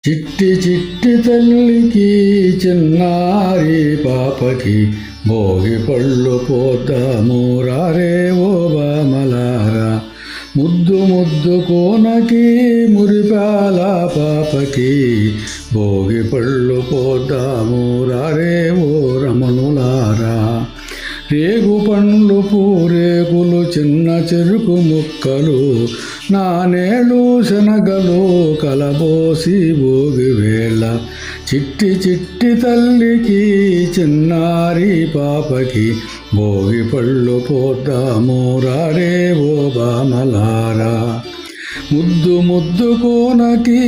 చిట్టి చిట్టి తల్లికి చిన్నారి పాపకి భోగి పళ్ళు పోద్దాము రారే ఓ బామలారా. ముద్దు ముద్దు కోనకి మురిపాల పాపకి భోగి పళ్ళు పోద్దాము రారే ఓ రమణులారా. రేగు పండ్లు పూరేగులు చిన్న చెరుకు ముక్కలు నానేళ్ళు శనగలు కలబోసి భోగి వేళ చిట్టి చిట్టి తల్లికి చిన్నారి పాపకి భోగి పళ్ళు పోద్దాము రారే ఓ బామలారా. ముద్దు ముద్దు కోనకి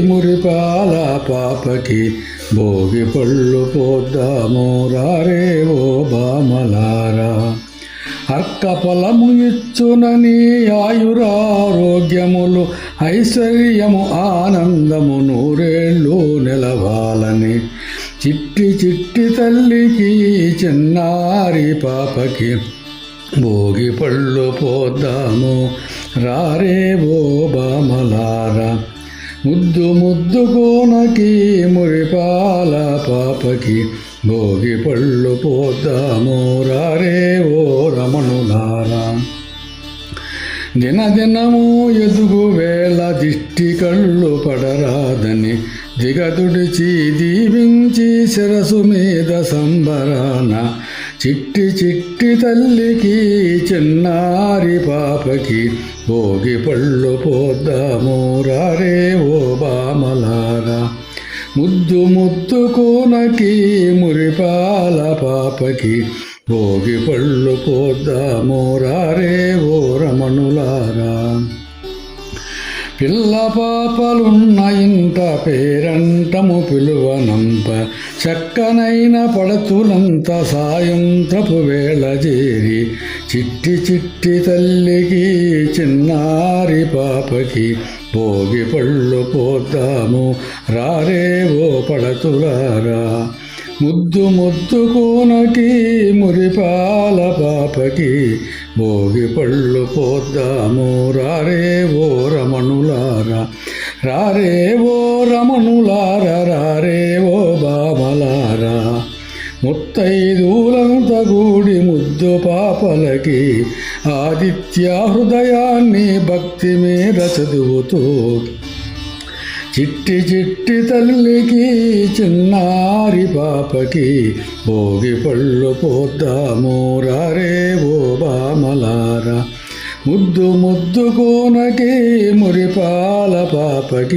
మురిపాల పాపకి భోగి పళ్ళు పోద్దాము రారే ఓ బామలారా. అర్క ఫలము ఇచ్చునని ఆయురారోగ్యములు ఐశ్వర్యము ఆనందము నూరేళ్ళు నిలవాలని చిట్టి చిట్టి తల్లికి చిన్నారి పాపకి భోగి పళ్ళు పోద్దాము రారే ఓ బామలారా. ముద్దు ముద్దు కోనకి మురిపాల పాపకి భోగి పళ్ళు పోద్దాము రారే ఓ రమణులారా. దినదినము ఎదుగు వేళ దిష్టి కళ్ళు పడరాదని దిగదుడిచి దీవించి శిరసు మీద సంబరాన చిట్టి చిట్టి తల్లికి చిన్నారి పాపకి భోగి పళ్ళు పోద్దాము రారే ఓ బామలారా. ముద్దు ముద్దు కోనకి మురిపాల పాపకి భోగి పళ్ళు పోద్దాము రారే ఓ రమణులారా. పిల్ల పాపలున్న ఇంట పేరంటము పిలువనంప చక్కనైన పడతులంత సాయంత్రపు వేళ చేరి చిట్టి చిట్టి తల్లికి చిన్నారి పాపకి భోగి పళ్ళు పోద్దాము రారే ఓ పడతులారా. ముద్దు ముద్దు కోనకి మురిపాల పాపకి భోగి పళ్ళు పోద్దాము రారే ఓ రమణులారా. రారే ఓ రమణులారా రారే ఓ బామలారా. ముత్తైదులంత గూడి ముద్దు పాపలకి ఆదిత్య హృదయాన్ని భక్తి మీద చదువుతూ చిట్టి చిట్టి తల్లికి చిన్నారి పాపకి భోగి పళ్ళు పోద్దాము రారే ఓ బామలారా. ముద్దు ముద్దు కోనకి మురిపాల పాపకి